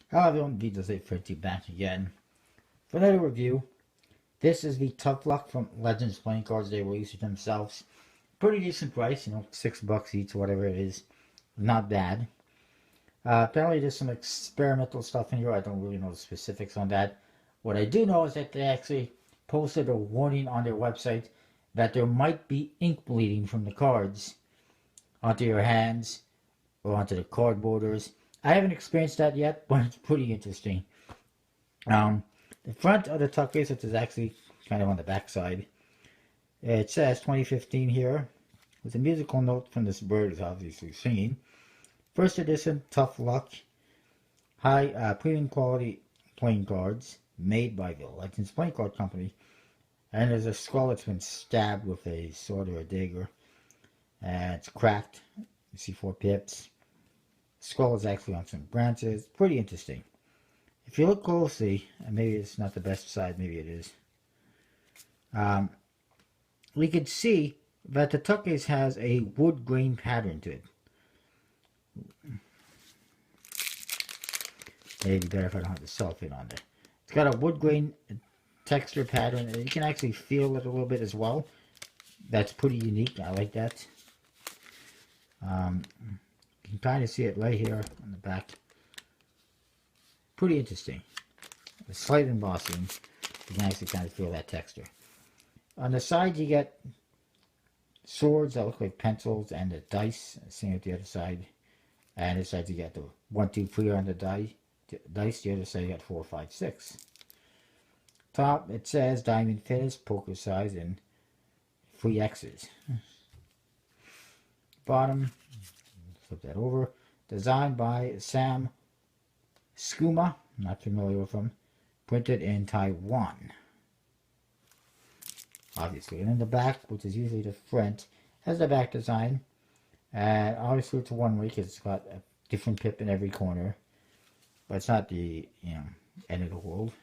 Hello everyone, Vito's850 back again for another review. This is the Tough Luck from Legends playing cards. They released it themselves. Pretty decent price, $6 each, whatever it is. Not bad. Apparently there's some experimental stuff in here. I don't really know the specifics on that. What I do know is that they actually posted a warning on their website that there might be ink bleeding from the cards onto your hands or onto the card borders. I haven't experienced that yet, but it's pretty interesting. Um, the front of the tuck case, which is actually kind of on the back side, it says 2015 here. With a musical note from this bird is obviously singing. First edition Tough Luck, high premium quality playing cards made by the Legends Playing Card Company. And there's a skull that's been stabbed with a sword or a dagger. And it's cracked. You see 4 pips. Skull is actually on some branches. Pretty interesting. If you look closely, and maybe it's not the best side, maybe it is, we can see that the tuck case has a wood grain pattern to it. Maybe better if I don't have the cellophane on there. It's got a wood grain texture pattern, and you can actually feel it a little bit as well. That's pretty unique. I like that. You can kind of see it right here on the back. Pretty interesting. A slight embossing. You can actually kind of feel that texture. On the side you get swords that look like pencils and the dice. Same with the other side. And this side you get the 1, 2, 3 on the dice. The other side you got 4, 5, 6. Top it says diamond finish, poker size, and 3 X's. Bottom, flip that over. Designed by Sam Skouma, not familiar with him. Printed in Taiwan. Obviously. And in the back, which is usually the front, has the back design. And obviously it's a one-way because it's got a different pip in every corner. But it's not the, end of the world.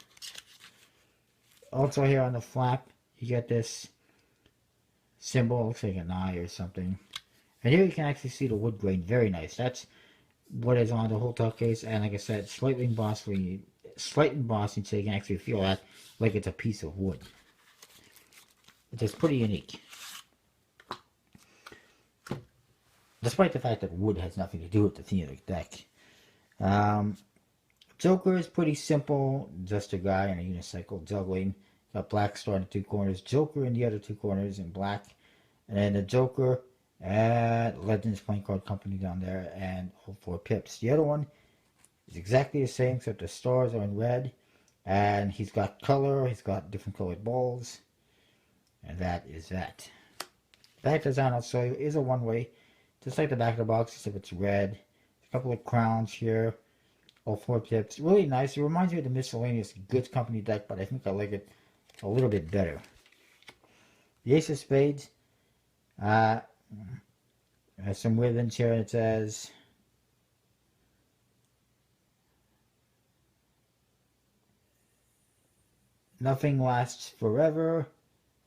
Also here on the flap, you get this symbol. Looks like an eye or something. And here you can actually see the wood grain. Very nice. That's what is on the whole tuck case. And like I said, slight embossing so you can actually feel that like it's a piece of wood. Which is pretty unique. Despite the fact that wood has nothing to do with the theme of the deck. Joker is pretty simple. Just a guy on a unicycle juggling. Got black star in the 2 corners. Joker in the other 2 corners in black. And then the Joker at Legends Playing Card Company down there. And all 4 pips. The other one is exactly the same except the stars are in red. And he's got color. He's got different colored balls. And that is that. Back design I'll show you is a one-way. Just like the back of the box, except it's red. A couple of crowns here. All 4 pips. Really nice. It reminds me of the Miscellaneous Goods Company deck, but I think I like it a little bit better. The Ace of Spades. Has some ribbons here, and it says nothing lasts forever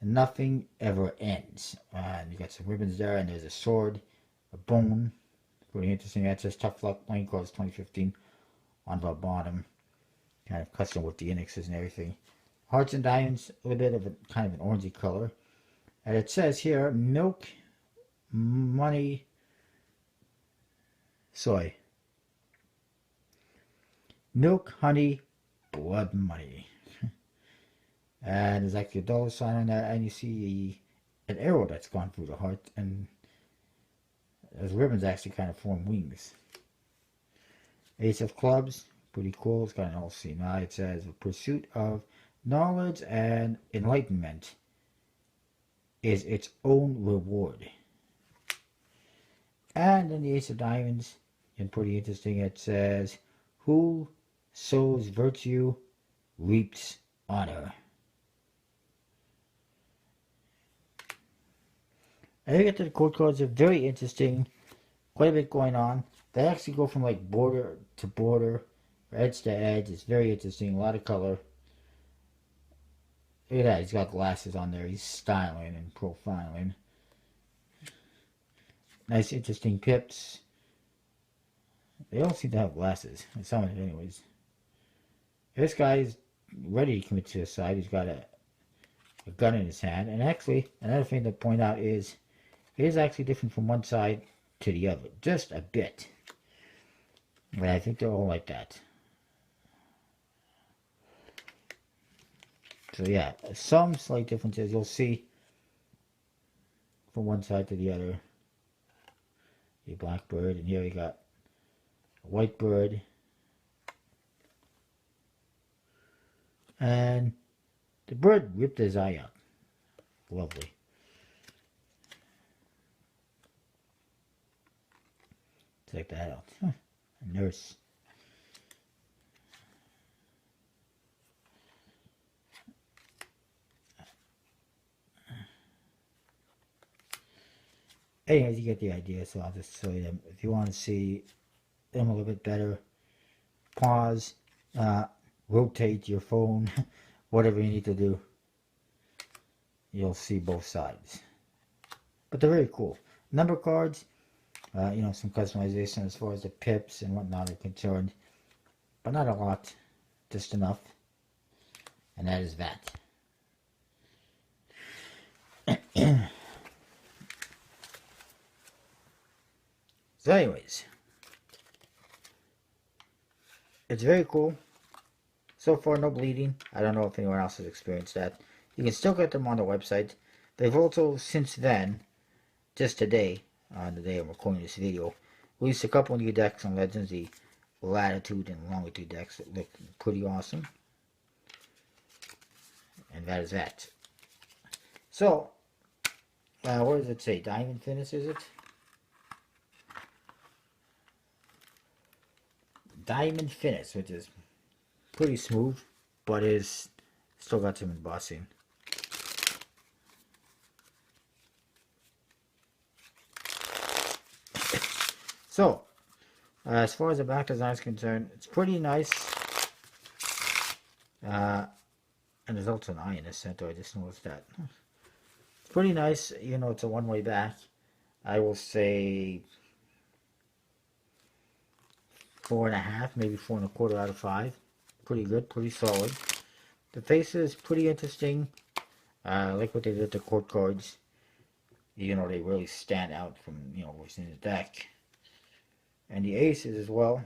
and nothing ever ends. And you got some ribbons there, and there's a sword, a bone. Pretty interesting. That says Tough Luck Playing Cards 2015 on the bottom. Kind of custom with the indexes and everything. Hearts and diamonds, a little bit of a kind of an orangey color. And it says here, milk, money, soy. Milk, honey, blood money. And there's actually a dollar sign on there, and you see an arrow that's gone through the heart, and those ribbons actually kind of form wings. Ace of Clubs, pretty cool. It's got an all-seeing eye. It says, the pursuit of knowledge and enlightenment is its own reward. And then the Ace of Diamonds, and pretty interesting, it says, who sows virtue reaps honor. I think that the code cards are very interesting. Quite a bit going on. They actually go from like border to border, edge to edge. It's very interesting. A lot of color. Look at that. He's got glasses on there. He's styling and profiling. Nice, interesting pips. They all seem to have glasses. Some of it anyways. This guy's ready to commit suicide. He's got a gun in his hand. And actually, another thing to point out is it is actually different from one side to the other. Just a bit. But I think they're all like that. So yeah, some slight differences you'll see from one side to the other. A black bird, and here we got a white bird. And the bird ripped his eye out. Lovely. Check that out. Huh. A nurse. Anyways, you get the idea, so I'll just show you them. If you want to see them a little bit better, pause, rotate your phone, whatever you need to do. You'll see both sides. But they're very cool. Number cards, you know, some customization as far as the pips and whatnot are concerned. But not a lot, just enough. And that is that. So anyways, it's very cool. So far, no bleeding. I don't know if anyone else has experienced that. You can still get them on the website. They've also, since then, just today, on the day I'm recording this video, released a couple new decks on Legends, the Latitude and Longitude decks that look pretty awesome. And that is that. So, what does it say? Diamond Finish, is it? Diamond Finish, which is pretty smooth, but is still got some embossing. So, as far as the back design is concerned, it's pretty nice. And there's also an eye in the center, I just noticed that. It's pretty nice, you know, it's a one-way back. I will say 4.5, maybe 4.25 out of 5. Pretty good, pretty solid. The faces, pretty interesting. I like what they did with the court cards. You know, they really stand out from, you know, what's in the deck. And the aces as well,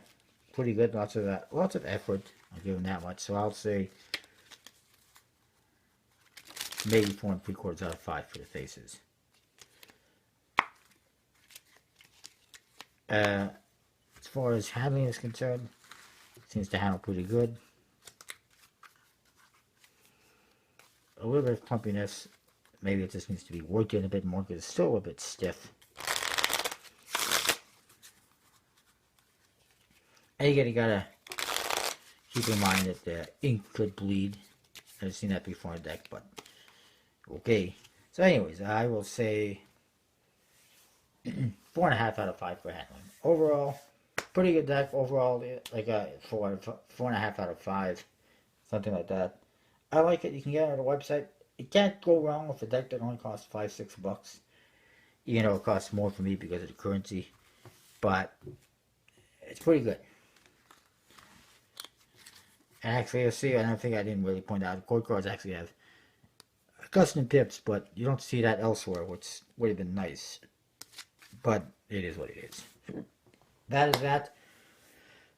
pretty good. Lots of that, lots of effort. I'll give them that much. So I'll say maybe 4.75 out of 5 for the faces. As far as handling is concerned, seems to handle pretty good. A little bit of clumpiness. Maybe it just needs to be worked in a bit more because it's still a bit stiff. And again, you gotta keep in mind that the ink could bleed. I've seen that before in the deck, but okay. So anyways, I will say 4.5 out of 5 for handling. Overall, pretty good deck. Overall, like a 4.5 out of 5, something like that. I like it. You can get it on the website. You can't go wrong with a deck that only costs $5-6. You know, it costs more for me because of the currency, but it's pretty good. And actually, you'll see, another thing I didn't really point out, court cards actually have custom pips, but you don't see that elsewhere, which would have been nice. But it is what it is. That is that.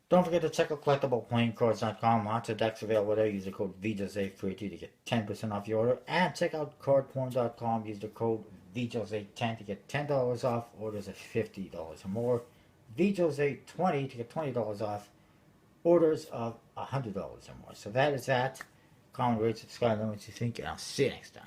Don't forget to check out collectibleplayingcards.com. Lots of decks available there. Use the code VJose30 to get 10% off your order. And check out cardporn.com. Use the code VJose10 to get $10 off orders of $50 or more. VJose20 to get $20 off orders of $100 or more. So that is that. Comment, rate, subscribe, know what you think, and I'll see you next time.